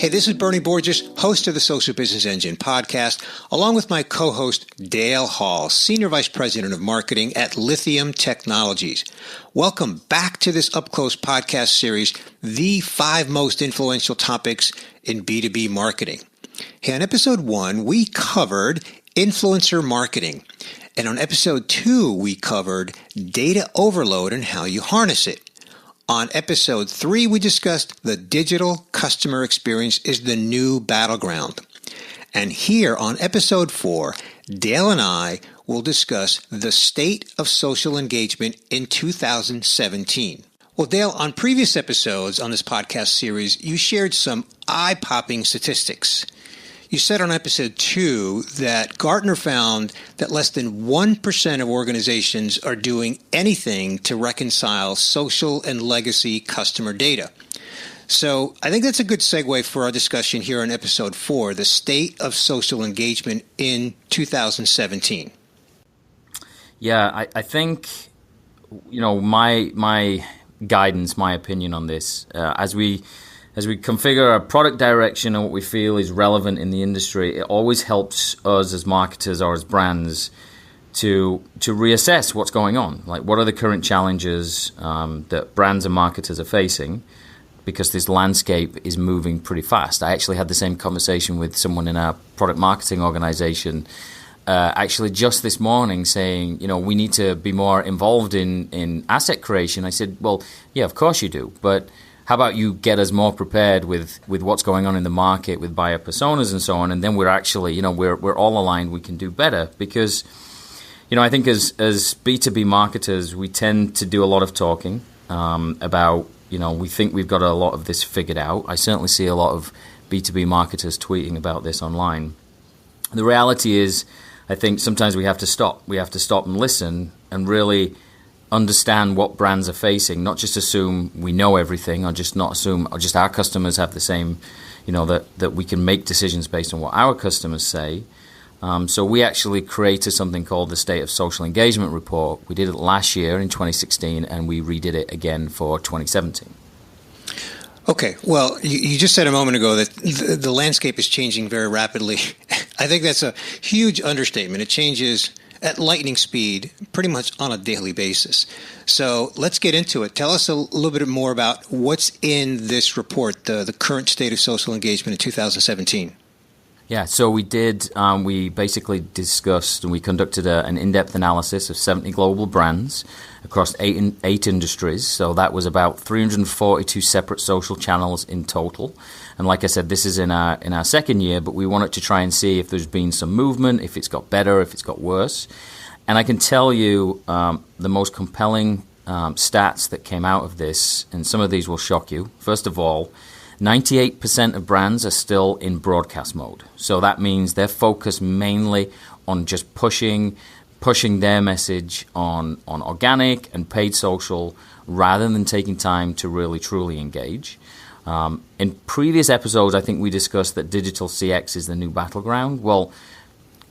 Hey, this is Bernie Borges, host of the Social Business Engine podcast, along with my co-host Dayle Hall, Senior Vice President of Marketing at Lithium Technologies. Welcome back to this UpClose Podcast Series, the 5 most influential topics in B2B marketing. Hey, on episode 1, we covered influencer marketing. And on episode 2, we covered data overload and how you harness it. On episode 3, we discussed the digital customer experience is the new battleground. And here on episode 4, Dayle and I will discuss the state of social engagement in 2017. Well, Dayle, on previous episodes on this podcast series, you shared some eye-popping statistics. You said on episode 2 that Gartner found that less than 1% of organizations are doing anything to reconcile social and legacy customer data. So I think that's a good segue for our discussion here on episode 4, the state of social engagement in 2017. Yeah, I think, my guidance, my opinion on this, as we configure our product direction and what we feel is relevant in the industry, it always helps us as marketers or as brands to reassess what's going on. Like, what are the current challenges that brands and marketers are facing? Because this landscape is moving pretty fast. I actually had the same conversation with someone in our product marketing organization actually just this morning, saying, we need to be more involved in asset creation. I said, well, yeah, of course you do, but how about you get us more prepared with what's going on in the market, with buyer personas and so on, and then we're actually, we're all aligned, we can do better. Because, I think as B2B marketers, we tend to do a lot of talking about, we think we've got a lot of this figured out. I certainly see a lot of B2B marketers tweeting about this online. The reality is, I think sometimes we have to stop. We have to stop and listen and really understand what brands are facing, not just assume we know everything, or just not assume or just our customers have the same, that we can make decisions based on what our customers say. So we actually created something called the State of Social Engagement Report. We did it last year in 2016, and we redid it again for 2017. Okay, well, you just said a moment ago that the landscape is changing very rapidly. I think that's a huge understatement. It changes at lightning speed pretty much on a daily basis. So let's get into it. Tell us a little bit more about what's in this report, the current state of social engagement in 2017. Yeah, so we basically discussed and we conducted an in-depth analysis of 70 global brands across eight industries. So that was about 342 separate social channels in total. And like I said, this is in our second year, but we wanted to try and see if there's been some movement, if it's got better, if it's got worse. And I can tell you the most compelling stats that came out of this, and some of these will shock you. First of all, 98% of brands are still in broadcast mode. So that means they're focused mainly on just pushing their message on organic and paid social rather than taking time to really truly engage. In previous episodes, I think we discussed that digital CX is the new battleground. Well,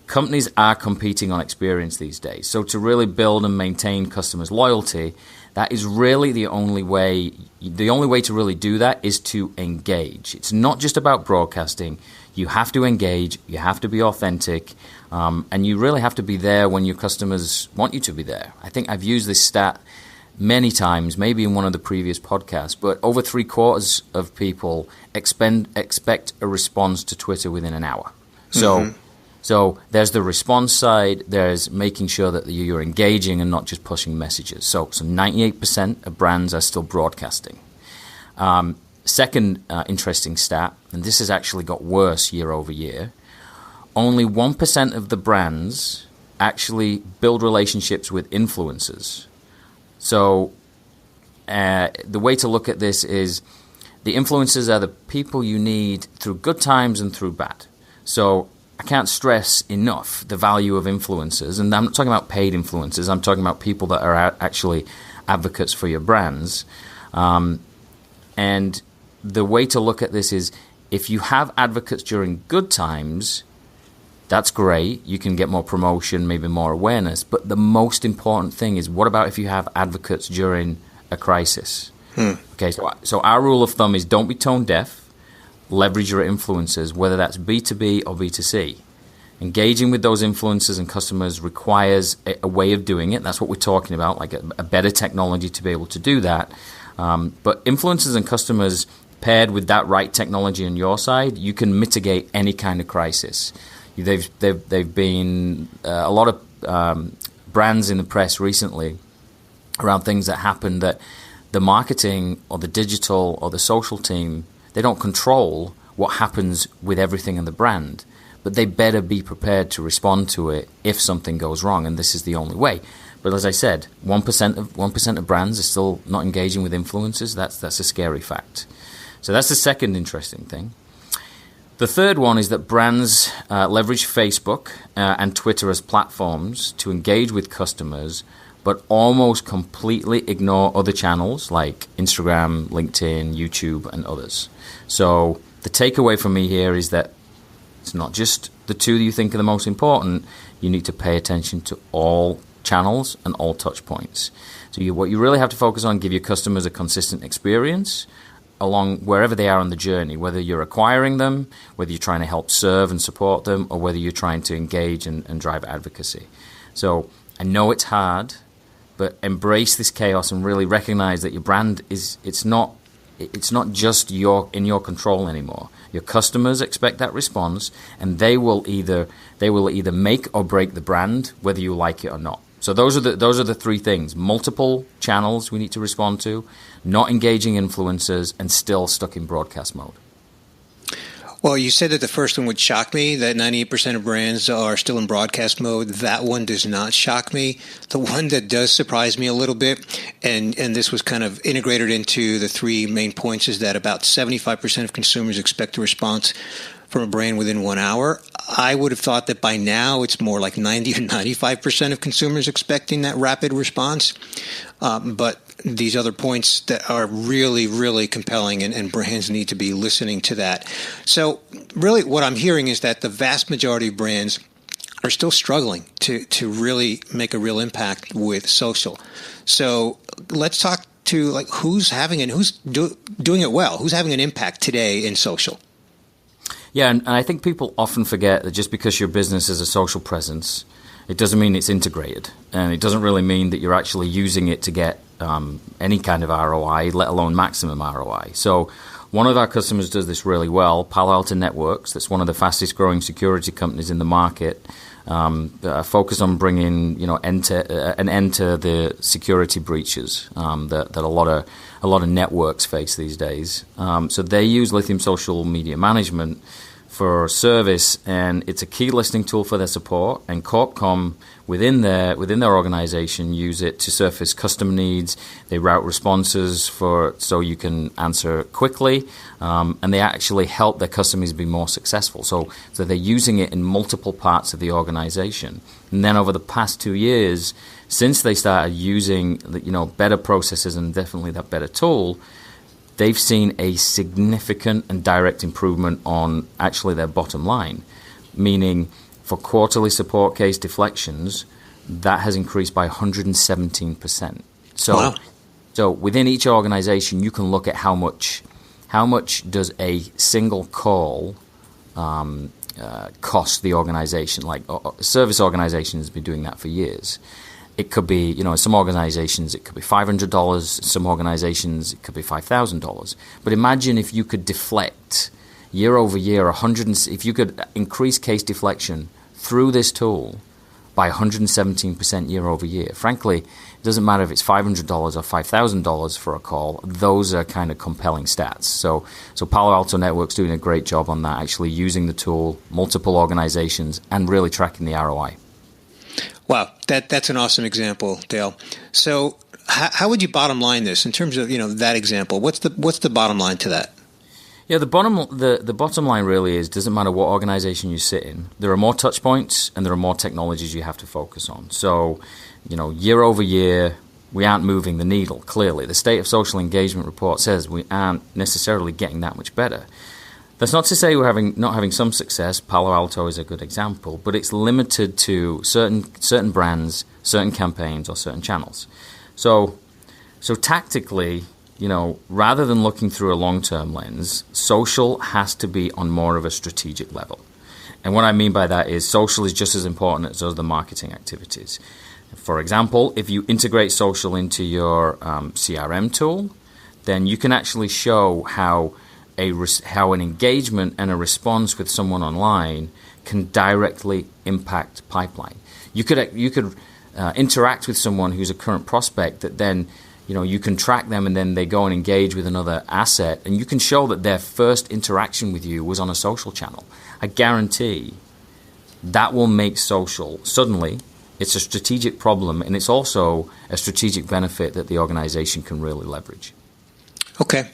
companies are competing on experience these days. So to really build and maintain customers' loyalty, that is really the only way to really do that is to engage. It's not just about broadcasting. You have to engage, you have to be authentic, and you really have to be there when your customers want you to be there. I think I've used this stat many times, maybe in one of the previous podcasts, but over 3/4 of people expect a response to Twitter within an hour. So there's the response side, there's making sure that you're engaging and not just pushing messages. So 98% of brands are still broadcasting. Second interesting stat, and this has actually got worse year over year, only 1% of the brands actually build relationships with influencers. So the way to look at this is the influencers are the people you need through good times and through bad. So I can't stress enough the value of influencers, and I'm not talking about paid influencers. I'm talking about people that are actually advocates for your brands. And the way to look at this is if you have advocates during good times, that's great. You can get more promotion, maybe more awareness. But the most important thing is, what about if you have advocates during a crisis? Okay, so our rule of thumb is don't be tone deaf. leverage your influencers, whether that's B2B or B2C. Engaging with those influencers and customers requires a way of doing it. That's what we're talking about, like a better technology to be able to do that. But influencers and customers paired with that right technology on your side, you can mitigate any kind of crisis. They've been a lot of brands in the press recently around things that happened that the marketing or the digital or the social team, they don't control what happens with everything in the brand, but they better be prepared to respond to it if something goes wrong, and this is the only way. But as I said, 1% of brands are still not engaging with influencers. That's a scary fact. So that's the second interesting thing. The third one is that brands leverage Facebook and Twitter as platforms to engage with customers, but almost completely ignore other channels like Instagram, LinkedIn, YouTube, and others. So the takeaway from me here is that it's not just the two that you think are the most important. You need to pay attention to all channels and all touch points. So what you really have to focus on, give your customers a consistent experience along wherever they are on the journey, whether you're acquiring them, whether you're trying to help serve and support them, or whether you're trying to engage and drive advocacy. So I know it's hard, but embrace this chaos and really recognize that your brand it's not just in your control anymore. Your customers expect that response, and they will either make or break the brand, whether you like it or not. So those are the three things: multiple channels we need to respond to, not engaging influencers, and still stuck in broadcast mode. Well, you said that the first one would shock me, that 98% of brands are still in broadcast mode. That one does not shock me. The one that does surprise me a little bit, and this was kind of integrated into the three main points, is that about 75% of consumers expect a response from a brand within 1 hour. I would have thought that by now it's more like 90 or 95% of consumers expecting that rapid response. But these other points that are really, really compelling, and brands need to be listening to that. So really what I'm hearing is that the vast majority of brands are still struggling to really make a real impact with social. So let's talk to who's having and who's doing it well, who's having an impact today in social. Yeah, and I think people often forget that just because your business is a social presence, it doesn't mean it's integrated, and it doesn't really mean that you're actually using it to get any kind of ROI, let alone maximum ROI. So one of our customers does this really well, Palo Alto Networks. That's one of the fastest growing security companies in the market. Focused on bringing an end to the security breaches that a lot of networks face these days. So they use Lithium Social Media Management for service, and it's a key listening tool for their support. And CorpCom within their organization use it to surface customer needs. They route responses so you can answer quickly, and they actually help their customers be more successful. So they're using it in multiple parts of the organization. And then over the past 2 years, since they started using better processes and definitely that better tool, they've seen a significant and direct improvement on actually their bottom line, meaning for quarterly support case deflections, that has increased by 117%. So, wow. So within each organization, you can look at how much does a single call cost the organization. Like service organizations have been doing that for years. It could be, some organizations it could be $500. Some organizations it could be $5,000. But imagine if you could deflect year over year if you could increase case deflection through this tool by 117% year over year. Frankly, it doesn't matter if it's $500 or $5,000 for a call. Those are kind of compelling stats. So Palo Alto Networks doing a great job on that, actually using the tool, multiple organizations, and really tracking the ROI. Wow, that's an awesome example, Dayle. So how would you bottom line this in terms of that example? What's the bottom line to that? Yeah, the bottom line really is, doesn't matter what organization you sit in, there are more touch points and there are more technologies you have to focus on. So, year over year, we aren't moving the needle, clearly. The State of Social Engagement report says we aren't necessarily getting that much better. That's not to say we're not having some success. Palo Alto is a good example, but it's limited to certain brands, certain campaigns, or certain channels. So tactically, rather than looking through a long-term lens, social has to be on more of a strategic level. And what I mean by that is social is just as important as other marketing activities. For example, if you integrate social into your CRM tool, then you can actually show how an engagement and a response with someone online can directly impact pipeline. You could interact with someone who's a current prospect that then you can track them and then they go and engage with another asset, and you can show that their first interaction with you was on a social channel. I guarantee that will make social suddenly. It's a strategic problem, and it's also a strategic benefit that the organization can really leverage. Okay.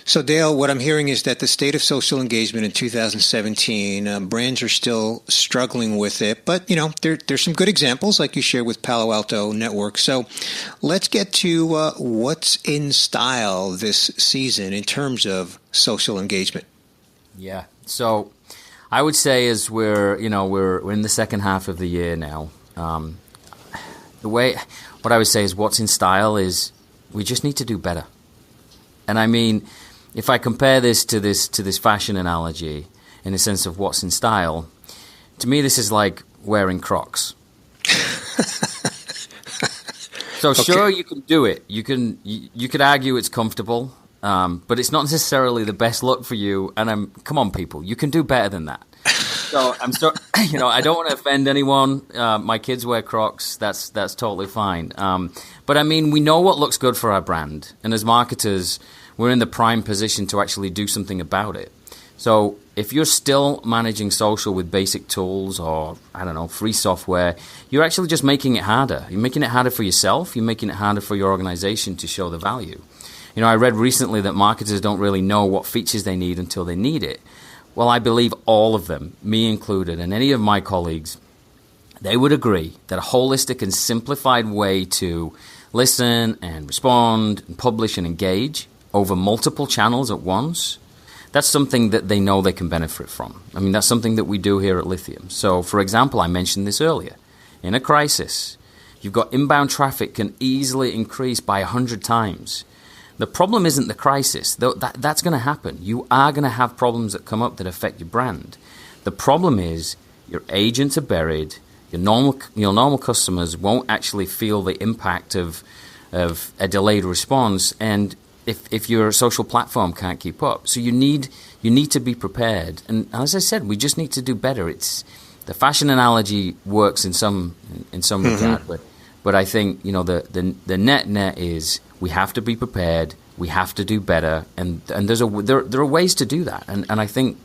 So, Dayle, what I'm hearing is that the state of social engagement in 2017, brands are still struggling with it, but, there's some good examples like you shared with Palo Alto Network. So let's get to what's in style this season in terms of social engagement. Yeah. So I would say as we're in the second half of the year now, what I would say is what's in style is we just need to do better. And I mean, if I compare this to this fashion analogy in the sense of what's in style, to me this is like wearing Crocs. So okay. Sure, you can do it. You could argue it's comfortable, but it's not necessarily the best look for you. And come on, people, you can do better than that. So I don't want to offend anyone. My kids wear Crocs. That's totally fine. But I mean, we know what looks good for our brand, and as marketers, we're in the prime position to actually do something about it. So if you're still managing social with basic tools or, free software, you're actually just making it harder. You're making it harder for yourself. You're making it harder for your organization to show the value. I read recently that marketers don't really know what features they need until they need it. Well, I believe all of them, me included, and any of my colleagues, they would agree that a holistic and simplified way to listen and respond and publish and engage over multiple channels at once, that's something that they know they can benefit from. I mean, that's something that we do here at Lithium. So, for example, I mentioned this earlier. In a crisis, you've got inbound traffic can easily increase by 100 times. The problem isn't the crisis. That's going to happen. You are going to have problems that come up that affect your brand. The problem is your agents are buried. Your normal customers won't actually feel the impact of a delayed response, and if your social platform can't keep up. So you need to be prepared. And as I said, we just need to do better. It's the fashion analogy works in some regard, but I think the net is we have to be prepared. We have to do better, and there are ways to do that. And I think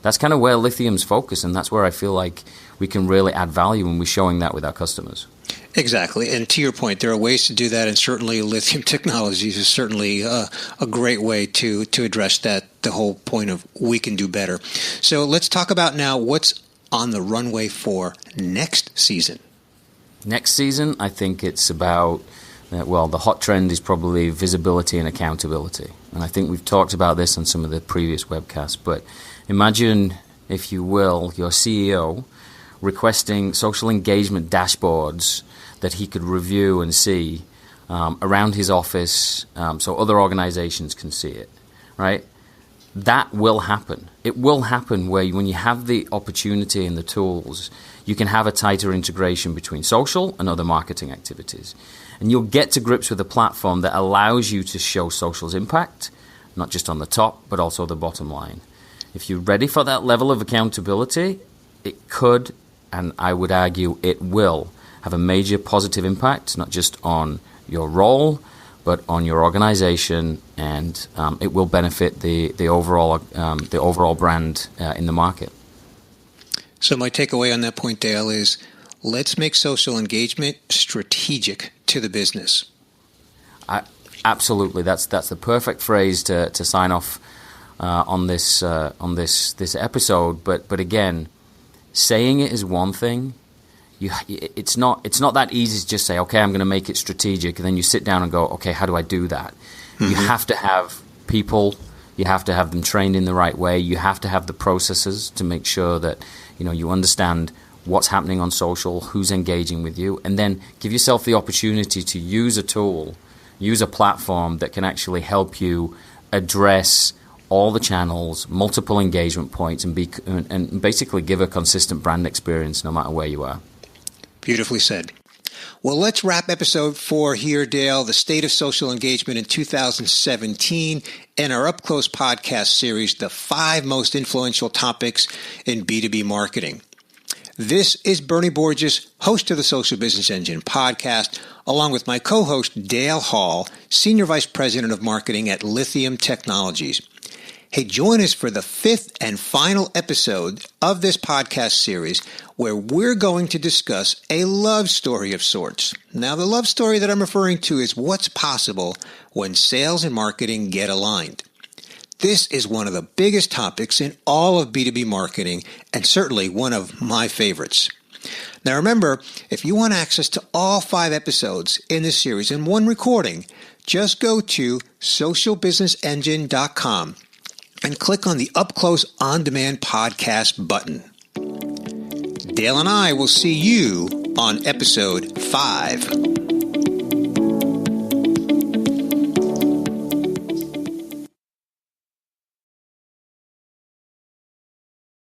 that's kind of where Lithium's focus, and that's where I feel like we can really add value when we're showing that with our customers. Exactly. And to your point, there are ways to do that, and certainly Lithium Technologies is certainly a great way to address that, the whole point of we can do better. So let's talk about now what's on the runway for next season. Next season, I think it's about, the hot trend is probably visibility and accountability. And I think we've talked about this on some of the previous webcasts, but imagine, if you will, your CEO requesting social engagement dashboards that he could review and see around his office so other organizations can see it, right? That will happen. It will happen when you have the opportunity and the tools, you can have a tighter integration between social and other marketing activities. And you'll get to grips with a platform that allows you to show social's impact, not just on the top, but also the bottom line. If you're ready for that level of accountability, it could, and I would argue it will, have a major positive impact, not just on your role, but on your organization, and it will benefit the overall brand in the market. So my takeaway on that point, Dayle, is let's make social engagement strategic to the business. Absolutely, that's the perfect phrase to sign off on this episode. But again, saying it is one thing. It's not that easy to just say, okay, I'm going to make it strategic, and then you sit down and go, okay, how do I do that? Mm-hmm. You have to have people. You have to have them trained in the right way. You have to have the processes to make sure that you understand what's happening on social, who's engaging with you, and then give yourself the opportunity to use a tool, use a platform that can actually help you address all the channels, multiple engagement points, and basically give a consistent brand experience no matter where you are. Beautifully said. Well, let's wrap episode 4 here, Dayle, the state of social engagement in 2017, and our UpClose Podcast Series, the 5 most influential topics in B2B marketing. This is Bernie Borges, host of the Social Business Engine podcast, along with my co-host Dayle Hall, Senior Vice President of Marketing at Lithium Technologies. Hey, join us for the 5th and final episode of this podcast series where we're going to discuss a love story of sorts. Now, the love story that I'm referring to is what's possible when sales and marketing get aligned. This is one of the biggest topics in all of B2B marketing and certainly one of my favorites. Now, remember, if you want access to all 5 episodes in this series in one recording, just go to socialbusinessengine.com. and click on the UpClose On Demand podcast button. Dayle and I will see you on episode 5.